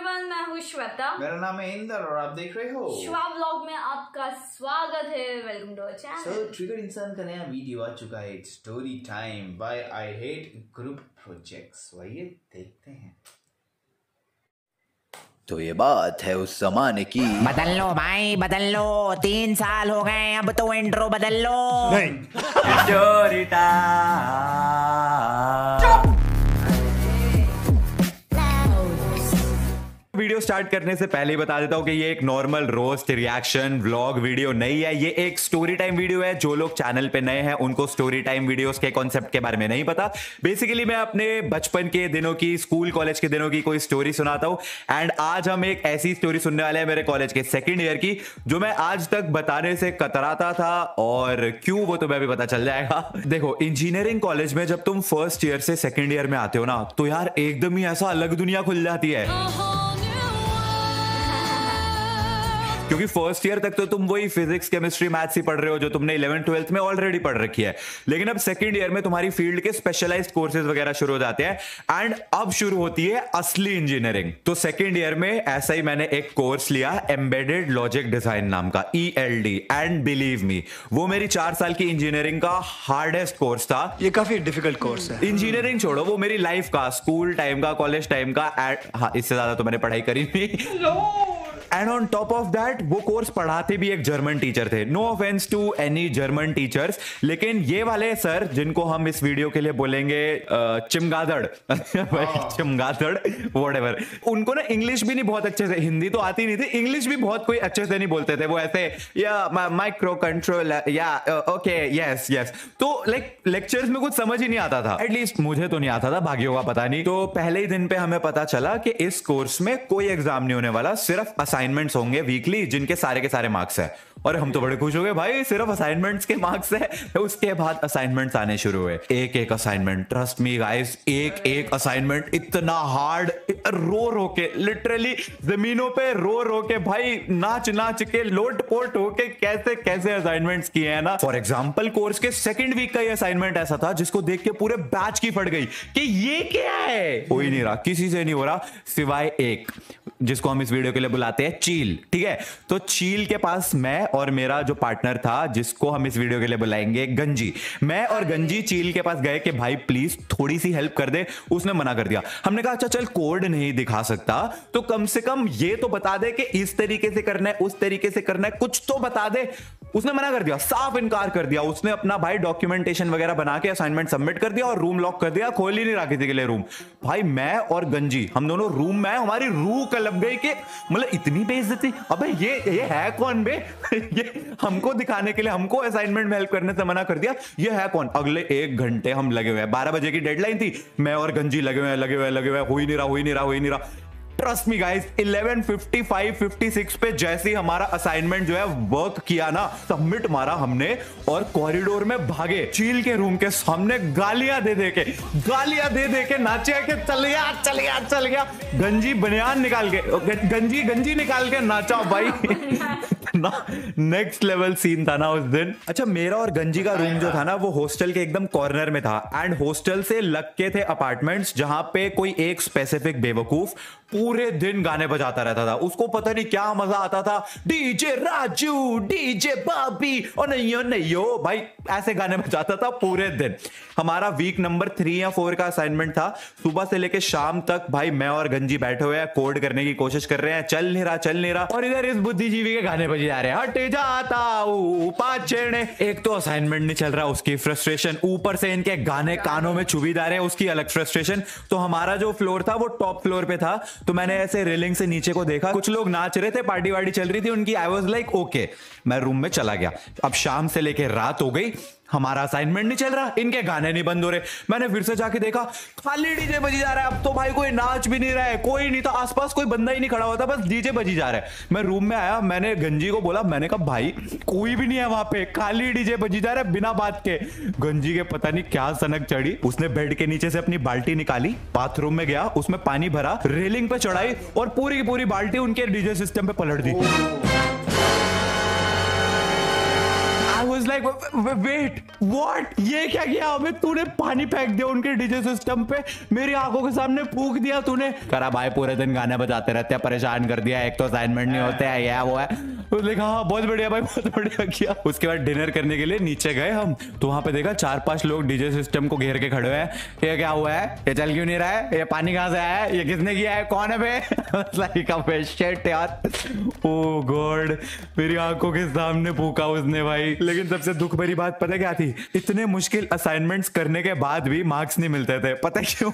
Everyone, मैं हूँ श्वेता। मेरा नाम है इंदर और आप देख रहे हो श्वा व्लॉग में आपका स्वागत है। Welcome to our channel. So trigger इंसान का नया वीडियो आ चुका है, story time by I hate group projects. आइए देखते हैं। तो ये बात है उस जमाने की। बदल लो भाई बदल लो, 3 साल हो गए, अब तो इंट्रो बदल लो। नहीं स्टोरी टाइम। वीडियो स्टार्ट करने से पहले ही बता देता हूं कि ये एक normal roast reaction vlog video नहीं है, ये एक स्टोरी टाइम वीडियो है। जो लोग चैनल पे नए हैं उनको स्टोरी टाइम वीडियोस के कॉन्सेप्ट के बारे में नहीं पता। बेसिकली मैं अपने बचपन के दिनों की, स्कूल कॉलेज के दिनों की कोई स्टोरी सुनाता हूं। एंड आज हम एक ऐसी स्टोरी सुनने वाले हैं मेरे कॉलेज के सेकेंड ईयर की, जो मैं आज तक बताने से कतराता था, और क्यों वो तो मैं भी पता चल जाएगा। देखो, इंजीनियरिंग कॉलेज में जब तुम फर्स्ट ईयर से सेकेंड ईयर में आते हो ना, तो यार एकदम ही ऐसा अलग दुनिया खुल जाती है। क्योंकि फर्स्ट ईयर तक तो तुम वही फिजिक्स, केमिस्ट्री, मैथ्स ही पढ़ रहे हो जो तुमने 11th 12th में ऑलरेडी पढ़ रखी है। लेकिन अब सेकंड ईयर में तुम्हारी फील्ड के स्पेशलाइज्ड कोर्सेज वगैरह शुरू हो जाते हैं, एंड अब शुरू होती है असली इंजीनियरिंग। तो सेकंड ईयर में ऐसा ही मैंने एक कोर्स लिया, एम्बेडेड लॉजिक डिजाइन नाम का, ELD। एंड बिलीव मी, वो मेरी 4 साल की इंजीनियरिंग का हार्डेस्ट कोर्स था। ये काफी डिफिकल्ट कोर्स है। इंजीनियरिंग छोड़ो, वो मेरी लाइफ का, स्कूल टाइम का, कॉलेज टाइम का, हाँ, इससे ज्यादा तो मैंने पढ़ाई करी नहीं। And on top of that वो कोर्स पढ़ाते भी एक जर्मन टीचर थे। No offence to any German teachers, लेकिन ये वाले सर, जिनको हम इस वीडियो के लिए बोलेंगे चिमगादड़ चिमगादड़ व्हाटएवर, उनको ना इंग्लिश भी नहीं बहुत अच्छे से, हिंदी तो आती नहीं थी, इंग्लिश भी बहुत कोई अच्छे से नहीं बोलते थे। वो ऐसे या माइक्रो कंट्रोल या ओके यस यस, तो लाइक लेक्चर्स में कुछ समझ ही नहीं आता था। एटलीस्ट मुझे तो नहीं आता था, भाग्यों का पता नहीं। तो पहले ही दिन पे हमें पता चला कि इस कोर्स में कोई एग्जाम नहीं होने वाला, सिर्फ असाइनमेंट्स होंगे वीकली, जिनके सारे के सारे मार्क्स है। और हम तो बड़े खुश हो गए, भाई सिर्फ असाइनमेंट्स के मार्क्स है। उसके बाद असाइनमेंट्स आने शुरू हुए, एक एक असाइनमेंट, ट्रस्ट मी गाइस, एक एक असाइनमेंट इतना हार्ड, रो रो के, लिटरली जमीनों पे रो रो के, भाई नाच नाच के, लोट पोट होके कैसे कैसे असाइनमेंट्स किए हैं ना। फॉर एग्जाम्पल, कोर्स के सेकंड वीक का ये असाइनमेंट ऐसा था जिसको देख के पूरे बैच की फट गई कि ये क्या है। हो ही नहीं रहा, किसी से नहीं हो रहा, सिवाय एक, जिसको हम इस वीडियो के लिए बुलाते हैं चील। ठीक है, तो चील के पास मैं और मेरा जो पार्टनर था, जिसको हम इस वीडियो के लिए बुलाएंगे गंजी, मैं और गंजी चील के पास गए कि भाई प्लीज थोड़ी सी हेल्प कर दे। उसने मना कर दिया। हमने कहा अच्छा चल, कोड नहीं दिखा सकता तो कम से कम ये तो बता दे कि इस तरीके से करना है, उस तरीके से करना है, कुछ तो बता दे। उसने मना कर दिया, साफ इनकार कर दिया। उसने अपना भाई डॉक्यूमेंटेशन वगैरह बना के असाइनमेंट सबमिट कर दिया और रूम लॉक कर दिया, खोल ही नहीं रहा किसी के लिए रूम। भाई मैं और गंजी, हम दोनों रूम में, हमारी रूह कलप गई कि मतलब इतनी बेइज्जती, अबे ये है कौन बे ये हमको दिखाने के लिए, हमको असाइनमेंट में हेल्प करने से मना कर दिया, ये है कौन। अगले 1 घंटे हम लगे हुए हैं, 12 बजे की डेडलाइन थी, मैं और गंजी लगे हुए, हो ही नहीं रहा। ट्रस्ट मी गाइस, 11:55-56 पे जैसे ही हमारा असाइनमेंट जो है वर्क किया ना, सबमिट मारा हमने और कॉरिडोर में भागे, चील के रूम के सामने गालियां दे दे के नाचे के चल गया। गंजी बनियान निकाल के, गंजी निकाल के नाचा भाई। नेक्स्ट लेवल सीन था ना उस दिन। अच्छा, मेरा और गंजी का रूम जो था ना, वो हॉस्टल के एकदम कॉर्नर में था, एंड हॉस्टल से लग के थे अपार्टमेंट्स, जहां पे कोई एक स्पेसिफिक बेवकूफ पूरे दिन गाने बजाता रहता था। उसको पता नहीं क्या मजा आता था, डीजे राजू, डीजे बाबी, और नहीं भाई, ऐसे गाने बजाता था पूरे दिन। हमारा वीक नंबर 3 या 4 का असाइनमेंट था। सुबह से लेके शाम तक भाई मैं और गंजी बैठे हुए हैं, कोड करने की कोशिश कर रहे हैं, चल नहीं रहा, और इधर इस बुद्धिजीवी के गाने बजे जा रहे हैं, हटे जाता पाचेने। एक तो असाइनमेंट नहीं चल रहा, उसकी फ्रस्ट्रेशन, ऊपर से इनके गाने कानों में चुभी जा रहे हैं, उसकी अलग फ्रस्ट्रेशन। तो हमारा जो फ्लोर था वो टॉप फ्लोर पे था, तो मैंने ऐसे रेलिंग से नीचे को देखा, कुछ लोग नाच रहे थे, पार्टी वार्टी चल रही थी उनकी। आई वाज लाइक ओके, मैं रूम में चला गया। अब शाम से लेके रात हो गई, हमारा असाइनमेंट नहीं चल रहा, इनके गाने नहीं बंद हो रहे। मैंने फिर से जाके देखा, खाली डीजे बजी जा रहा है। अब तो भाई कोई नाच भी नहीं रहा है, कोई नहीं था आसपास, कोई बंदा ही नहीं खड़ा हुआ था, बस डीजे बजी जा रहा है। मैं रूम में आया, मैंने गंजी को बोला, मैंने कहा भाई कोई भी नहीं है वहां पे, खाली डीजे बजी जा रहा है बिना बात के। गंजी के पता नहीं क्या सनक चढ़ी, उसने बेड के नीचे से अपनी बाल्टी निकाली, बाथरूम में गया, उसमें पानी भरा, रेलिंग पे चढ़ाई और पूरी की पूरी बाल्टी उनके डीजे सिस्टम पे पलट दी। I was like wait what, ये क्या किया हमें? तूने पानी फेंक दिया उनके डीजे सिस्टम पे, मेरी आंखों के सामने फूंक दिया तूने। करा भाई पूरे दिन गाने बजाते रहते हैं, परेशान कर दिया, एक तो असाइनमेंट नहीं होते हैं, ये वो है। उसने कहा हाँ बहुत बढ़िया भाई, बहुत बढ़िया किया। उसके बाद डिनर करने के लिए नीचे गए हम, तो वहां पे देखा 4-5 लोग डीजे सिस्टम को घेर के खड़े हैं। ये क्या हुआ है, ये चल क्यों नहीं रहा है, ये पानी कहां से आया है, ये किसने किया है, कौन है बे? लाइक अबे शिट यार, ओ गॉड, मेरी आंखों के सामने फूका उसने भाई। लेकिन सबसे दुख भरी बात पता क्या थी, इतने मुश्किल असाइनमेंट्स करने के बाद भी मार्क्स नहीं मिलते थे। पता क्यों?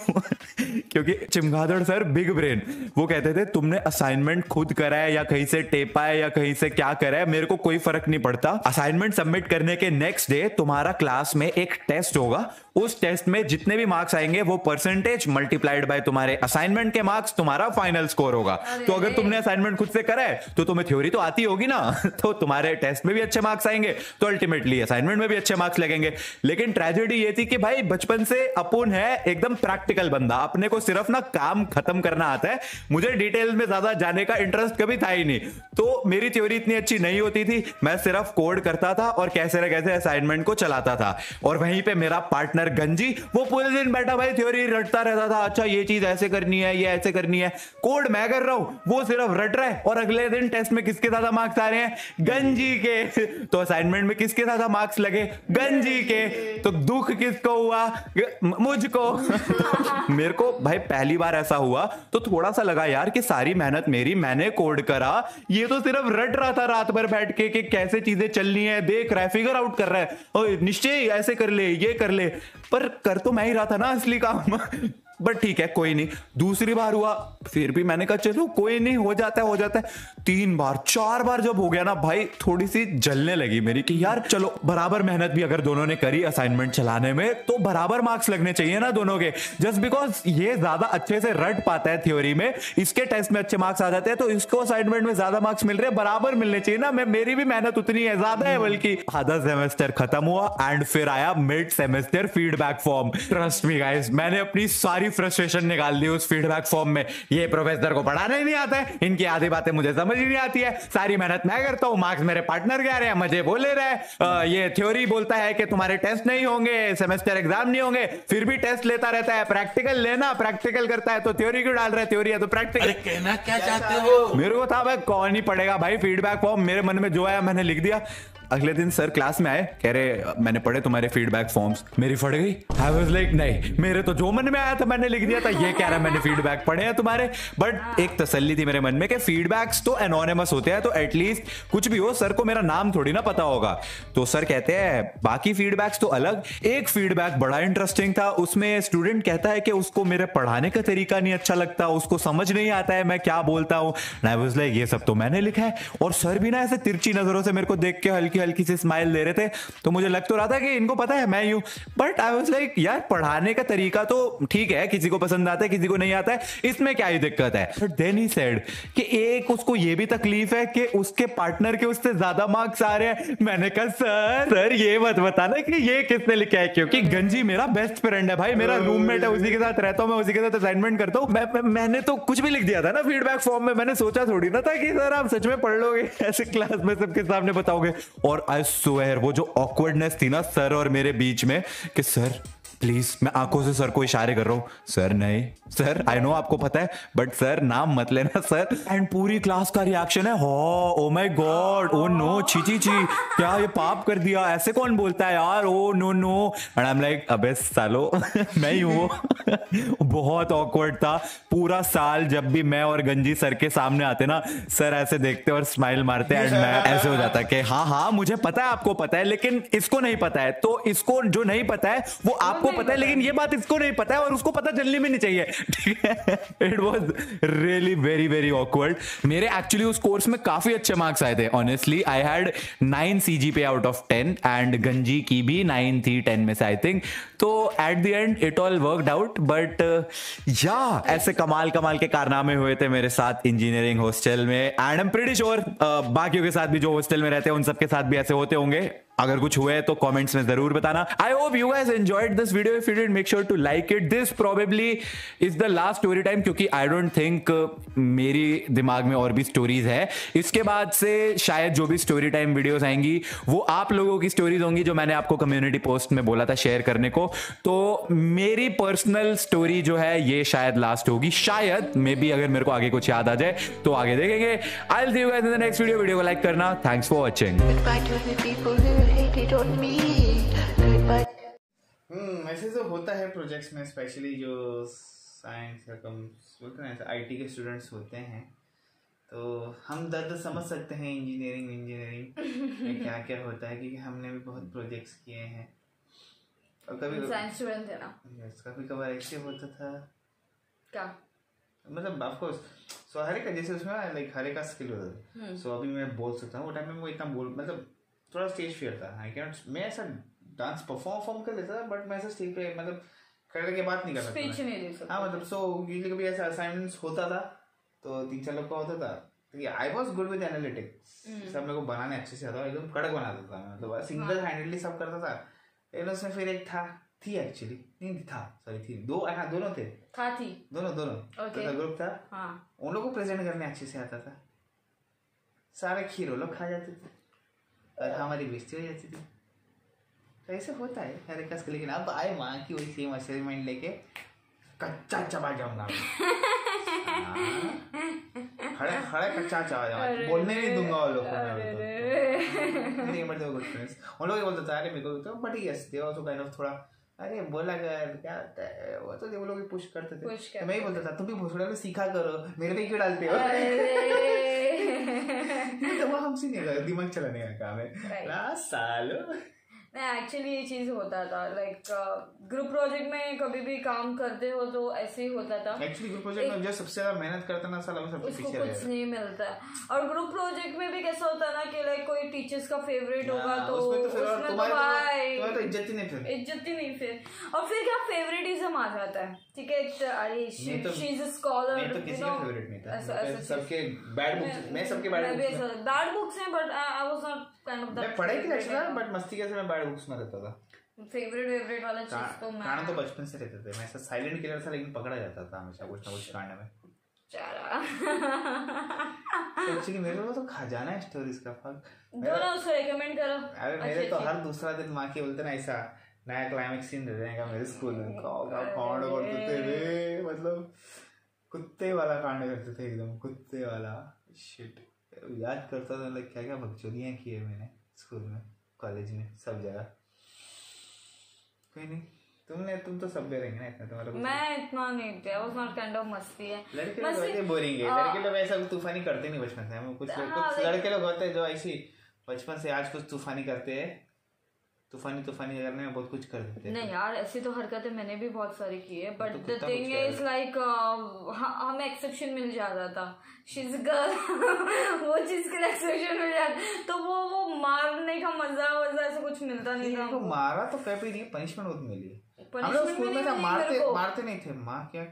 क्योंकि चमगादड़ सर बिग ब्रेन, वो कहते थे तुमने असाइनमेंट खुद करा है या कहीं से टेपा है या कहीं से क्या करा है, मेरे को कोई फर्क नहीं पड़ता। असाइनमेंट सबमिट करने के नेक्स्ट डे तुम्हारा क्लास में एक टेस्ट होगा, उस टेस्ट में जितने भी मार्क्स आएंगे वो परसेंटेज मल्टीप्लाइड बाय तुम्हारे असाइनमेंट के मार्क्स, तुम्हारा फाइनल स्कोर होगा। तो अगर तुमने असाइनमेंट खुद से करा है तो तुम्हें थ्योरी तो आती होगी ना, तो तुम्हारे टेस्ट में भी अच्छे मार्क्स आएंगे, तो अल्टीमेटली असाइनमेंट में भी अच्छे मार्क्स लगेंगे। लेकिन ट्रेजेडी ये थी कि भाई बचपन से अपुन है एकदम प्रैक्टिकल बंदा, अपने को सिर्फ ना काम खत्म करना आता है, मुझे डिटेल में ज्यादा जाने का इंटरेस्ट कभी था ही नहीं। तो मेरी थ्योरी इतनी अच्छी नहीं होती थी, मैं सिर्फ कोड करता था और कैसे न कैसे असाइनमेंट को चलाता था। और वहीं पे मेरा पार्टनर गंजी, वो पूरे दिन बैठा भाई थ्योरी रटता रहता था, अच्छा ये चीज ऐसे करनी है, ये ऐसे करनी है। कोड मैं कर रहा हूं, वो सिर्फ रट रहा है। और अगले दिन टेस्ट में किसके ज्यादा मार्क्स आ रहे हैं, गंजी के। तो असाइनमेंट में किसके ज्यादा मार्क्स लगे, गंजी के। तो दुख किसको हुआ, मुझको। मेरे को भाई पहली बार ऐसा हुआ तो थोड़ा सा लगा यार कि सारी मेहनत मेरी, मैंने कोड करा, ये तो सिर्फ रट रहा था रात भर बैठ के कि कैसे चीजें चलनी है, देख रहा है, फिगर आउट कर रहा है, ओए निश्चय ऐसे कर ले, ये कर ले, पर कर तो मैं ही रहा था ना असली काम। बट ठीक है कोई नहीं। दूसरी बार हुआ, फिर भी मैंने कहा चलो कोई नहीं, हो जाता है हो जाता है। 3 बार 4 बार जब हो गया ना भाई, थोड़ी सी जलने लगी मेरी कि यार चलो बराबर मेहनत भी अगर दोनों ने करी असाइनमेंट चलाने में तो बराबर मार्क्स लगने चाहिए ना दोनों के। जस्ट बिकॉज ये ज्यादा अच्छे से रट पाता है थ्योरी में, इसके टेस्ट में अच्छे मार्क्स आ जाते हैं, तो इसको असाइनमेंट में ज्यादा मार्क्स मिल रहे हैं, बराबर मिलने चाहिए ना। मेरी भी मेहनत उतनी है, ज्यादा है बल्कि। आधा सेमेस्टर खत्म हुआ एंड फिर आया mid semester feedback form. Trust me guys, मैंने अपनी सारी फ्रस्ट्रेशन निकाल दी उस फीडबैक फॉर्म में। ये प्रोफेसर को पढ़ाना ही नहीं आता है, इनकी आधी बातें मुझे समझ ही नहीं आती है, सारी मेहनत मैं करता हूँ, मार्क्स मेरे पार्टनर कह रहे हैं, मुझे बोले रहे। ये थ्योरी बोलता है कि तुम्हारे टेस्ट नहीं होंगे, सेमेस्टर एग्जाम नहीं होंगे, फिर भी टेस्ट लेता रहता है। प्रैक्टिकल लेना, प्रैक्टिकल करता है तो थ्योरी क्यों डाल रहा है, थ्योरी है तो प्रैक्टिकल। कहना क्या चाहते हो? मेरे को था भाई कौन ही पढ़ेगा भाई फीडबैक फॉर्म, मेरे मन में जो आया मैंने लिख दिया। अगले दिन सर क्लास में आए, कह रहे मैंने पढ़े तुम्हारे फीडबैक फॉर्म्स। मेरी फट गई। आई वाज लाइक नहीं, मेरे तो जो मन में आया था मैंने लिख दिया था, ये कह रहा है मैंने फीडबैक पढ़े हैं तुम्हारे। बट एक तसल्ली थी मेरे मन में कि फीडबैक्स तो एनोनिमस होते हैं, तो एटलीस्ट कुछ भी हो सर को मेरा नाम थोड़ी ना पता होगा। तो सर कहते हैं बाकी फीडबैक्स तो अलग। एक फीडबैक बड़ा इंटरेस्टिंग था, उसमें स्टूडेंट कहता है कि उसको मेरे पढ़ाने का तरीका नहीं अच्छा लगता, उसको समझ नहीं आता है मैं क्या बोलता हूँ। आई वाज लाइक ये सब तो मैंने लिखा है। और सर भी ना ऐसे तिरछी नजरों से मेरे को देख के हल्की हल्की सी स्माइल दे रहे थे, तो मुझे लग तो रहा था कि इनको पता है मैं यूं। बट आई वाज लाइक यार पढ़ाने का तरीका तो ठीक है, किसी को पसंद आता है किसी को नहीं आता है, इसमें क्या ही दिक्कत है। बट देन ही सेड कि एक उसको ये भी तकलीफ है कि उसके पार्टनर के उससे ज्यादा मार्क्स आ रहे हैं। मैंने कहा सर ये मत बताना कि ये किसने लिखा है, क्योंकि गंजी मेरा बेस्ट फ्रेंड है भाई, मेरा रूममेट है, उसी के साथ रहता हूं मैं, उसी के साथ असाइनमेंट करता हूं। मैंने तो कुछ भी लिख दिया था ना फीडबैक फॉर्म में, मैंने सोचा थोड़ी ना था कि सर आप सच में पढ़ लोगे, ऐसे क्लास में सबके सामने बताओगे। और आई स्वेयर वो जो ऑकवर्डनेस थी ना सर और मेरे बीच में कि सर प्लीज, मैं आंखों से सर को इशारे कर रहा हूं, सर नहीं सर, आई नो आपको पता है बट सर नाम मत लेना सर। एंड पूरी क्लास का रिएक्शन है oh my God, oh no, छी छी छी, क्या ये पाप कर दिया, ऐसे कौन बोलता है यार, oh no no. And I am like अबे सालो मैं ही हूं। बहुत ऑकवर्ड था पूरा साल। जब भी मैं और गंजी सर के सामने आते ना, सर ऐसे देखते और स्माइल मारते एंड मैं ऐसे हो जाता कि हाँ मुझे पता है आपको पता है, लेकिन इसको नहीं पता है, तो इसको जो नहीं पता है वो आपको पता है, लेकिन ये बात इसको नहीं पता है और उसको पता चलनी भी नहीं चाहिए, ठीक है। It was really very very awkward. मेरे एक्चुअली उस कोर्स में काफी अच्छे मार्क्स आए थे, honestly I had 9 CGPA out of 10 and गंजी की भी 9 थी 10 में से आई थिंक। तो at the end it all worked out. But या ऐसे कमाल के कारनामे हुए थे मेरे साथ इंजीनियरिंग हॉस्टल में, and I am pretty sure बाकियों के साथ भी जो हॉस्टल में रहते हैं उन सबके साथ भी ऐसे होते होंगे। अगर कुछ हुआ है तो कमेंट्स में जरूर बताना. I hope you guys enjoyed this video. If you did make sure to like it. This probably is the last story time, क्योंकि आई डोंट थिंक मेरी दिमाग में और भी स्टोरीज है. इसके बाद से शायद जो भी स्टोरी टाइम वीडियोस आएंगी वो आप लोगों की स्टोरीज होंगी, जो मैंने आपको कम्युनिटी पोस्ट में बोला था शेयर करने को. तो मेरी पर्सनल स्टोरी जो है ये शायद लास्ट होगी, शायद मे बी. अगर मेरे को आगे कुछ याद आ जाए तो आगे देखेंगे. I will see you guys in the next video. Video को लाइक करना. Thanks for watching. Goodbye to the people who hated on me. Goodbye. ऐसे तो होता है प्रोजेक्ट्स में, स्पेशली जो साइंस या कम बोलते हैं आईटी के स्टूडेंट्स होते हैं, तो हम दर्द समझ सकते हैं इंजीनियरिंग में क्या क्या होता है, क्योंकि हमने भी बहुत प्रोजेक्ट्स किए हैं. और कभी साइंस स्टूडेंट है ना. कभी कभार ऐसे होता था क्या मतलब ऑफकोर्स. सो हर एक जैसे उसमें लाइक हर एक का स्किल होता है. सो अभी मैं बोल सकता हूँ, वो टाइम में वो इतना बोल मतलब थोड़ा स्टेज फियर था. आई कैन नॉट, मैं ऐसा डांस परफॉर्म कर लेता था, बट मैं ऐसा स्टेज पे मतलब खड़े के बात नहीं कर सकता. स्पीच नहीं दे सकता. हाँ मतलब सो यूजली कभी ऐसा असाइनमेंट्स होता था तो 3-4 लोग का होता था. I was good with analytics. सब मेरे को बनाने अच्छे से आता था, एकदम कड़क बनाता था. मतलब सिंगल हैंडेडली सब करता था. लेकिन उसमें फिर एक थी एक्चुअली नहीं था, सॉरी थी दोनों थे. दोनों ग्रुप था. हाँ. उन लोगों को प्रेजेंट करने अच्छे से आता था. सारे खीर वो लोग खा जाते थे और हमारी बेइज्जती हो जाती थी. तो ऐसे होता है हर एक का. लेकिन अब आए माँ की वही सेम असाइनमेंट लेके कच्चा चबा जाऊंगा. खड़े कच्चा चबा जाऊंगा, बोलने नहीं दूंगा वो लोग को. नहीं बट गुड फ्रेंड्स. उन लोग बोलते थे अरे मेरे को तो but yes they also kind of थोड़ा अरे बोला कर क्या होता है वो, तो वो लोग पुश करते थे. तो मैं ही बोलता था तुम भी भोसड़ा को सीखा करो, मेरे पे क्यों डालते हो. तो वो हमसे नहीं कर, दिमाग चलाने का काम है सालो. नहीं एक्चुअली ये चीज होता था लाइक ग्रुप प्रोजेक्ट में कभी भी काम करते हो तो ऐसे ही होता था. एक्चुअली ग्रुप प्रोजेक्ट में जो सबसे ज्यादा मेहनत करता ना साला वो सबसे उसको पीछे कुछ नहीं मिलता है. और ग्रुप प्रोजेक्ट में भी कैसा होता है ना कि लाइक कोई टीचर्स का फेवरेट होगा तो उसमें तो भाई इज्जत ही नहीं फिर. और फिर क्या फेवरेटिज्म आ जाता है. ठीक है अरे शी इज अ स्कॉलर. मैं तो किसी का फेवरेट नहीं था. सबके बैड बुक्स, मैं सबके बैड बुक्स हैं but I was not kind of that. मैं पढ़ाई के लिए अच्छा था बट मस्ती कैसे मैं बैड बुक्स में रहता था. फेवरेट वाला चीज तो मैं तो बचपन से रहते थे. मैं ऐसा साइलेंट किलर था लेकिन पकड़ा जाता था हमेशा कुछ ना कुछ कांड में. एक्चुअली मेरे को तो खजाना है स्टोरीज का. दोनों उसको रेकमेंड करो. अरे मेरे तो हर दूसरा दिन माँ के बोलते ना ऐसा नया क्लाइमेक्स सीन दे देगा मेरे स्कूल में. कांड करते थे रे, मतलब कुत्ते वाला कांड करते थे, एकदम कुत्ते वाला शिट. याद करता था क्या क्या बकचोदियाँ की है मैंने स्कूल में, कॉलेज में, सब जगह. कोई नहीं, तुम तो सब रहेंगे ना इतना तुम्हारा. मैं इतना नहीं थे. वाज नॉट काइंड ऑफ मस्ती है. लड़के लोग बोरिंग है. लड़के लोग ऐसा तूफानी करते नहीं बचपन से. कुछ लड़के लोग होते हैं जो ऐसी बचपन से आज कुछ तूफानी करते हैं. तूफानी करने में बहुत कुछ कर देते हैं. नहीं यार ऐसी तो हरकतें मैंने भी बहुत सारी की है but the thing is like हमें एक्सेप्शन मिल जाता था. शी इज गर्ल वो चीज के लिए एक्सेप्शन मिल जाता तो वो मारने का मजा ऐसा कुछ मिलता नहीं था. मारा तो कभी नहीं, पनिशमेंट बहुत मिली. हम लोग स्कूल में मारते नहीं थे. माँ क्या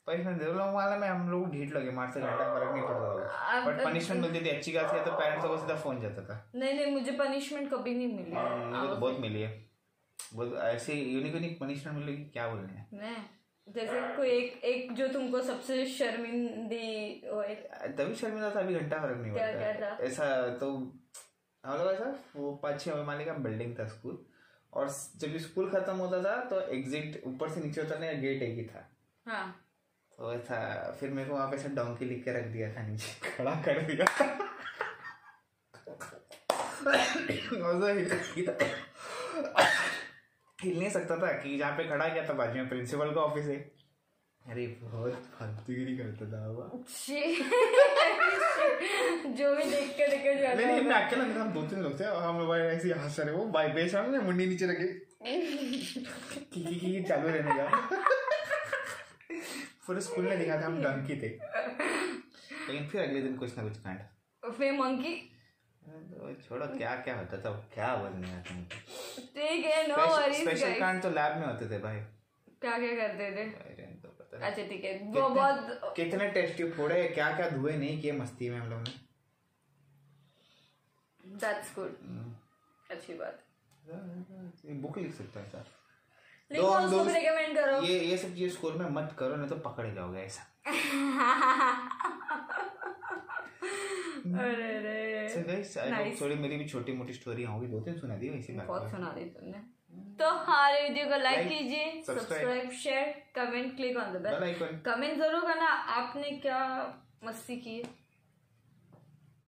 पनिशमेंट दे लोग वाला में हम लोग ढीठ लगे मारते घंटा फर्क नहीं पड़ता. बट पनिशमेंट मिलती थी अच्छी खासी है तो पेरेंट्स को सीधा फोन जाता था. नहीं मुझे पनिशमेंट कभी नहीं मिली. मुझे तो बहुत मिली है. बहुत ऐसी यूनिक पनिशमेंट मिली क्या बोलने हैं. मैं जैसे कोई एक जो तुमको सबसे शर्मिंदी होए. तभी शर्मिंदा था, अभी घंटा फर्क नहीं पड़ता. ऐसा तो हम लोग ऐसा वो 5-6 माले का बिल्डिंग था स्कूल. और जब स्कूल खत्म होता था तो एग्जिट ऊपर से नीचे उतरने का गेट एक ही था. हाँ. तो ऐसा फिर मेरे को वहां पे ऐसा डोंकी लिख के रख दिया था, नीचे खड़ा कर दिया. हिल नहीं सकता था कि जहाँ पे खड़ा किया था बाजू में प्रिंसिपल का ऑफिस है. अरे बहुत फालतूगिरी करता था वो. जो भी देख के जाता. नहीं मैं अकेला नहीं था, हम 2-3 लोग थे. हम लोग ऐसे हंस रहे. वो बाई बेच रहा मुंडी नीचे रखे की चालू रहने का. पूरे स्कूल ने दिखा था हम डंकी थे. लेकिन फिर अगले दिन कुछ ना कुछ कांड. फिर मंकी छोड़ो क्या क्या होता था, क्या बोलने का. ठीक है नो वरीज. स्पेशल कांड तो लैब में होते थे भाई. क्या करते थे. तो पता अच्छा ठीक है. वो बहुत कितने टेस्ट ट्यूब फोड़े, क्या क्या धुए नहीं किए मस्ती में हम लोग ने. That's good. अच्छी बात। बुक लिख सकता है सर। लिखो, उसको भी रेकमेंड करो। ये सब चीज स्कूल में मत करो, नहीं तो पकड़े जाओगे ऐसा। अरे थोड़ी मेरी भी छोटी मोटी स्टोरी होगी, 2-3 सुना दी वैसी बात। बहुत सुना दी तुमने। तो हमारे वीडियो को लाइक कीजिए, subscribe, share, comment, click on the bell icon. Comment जरूर करना आपने क्या मस्ती की है।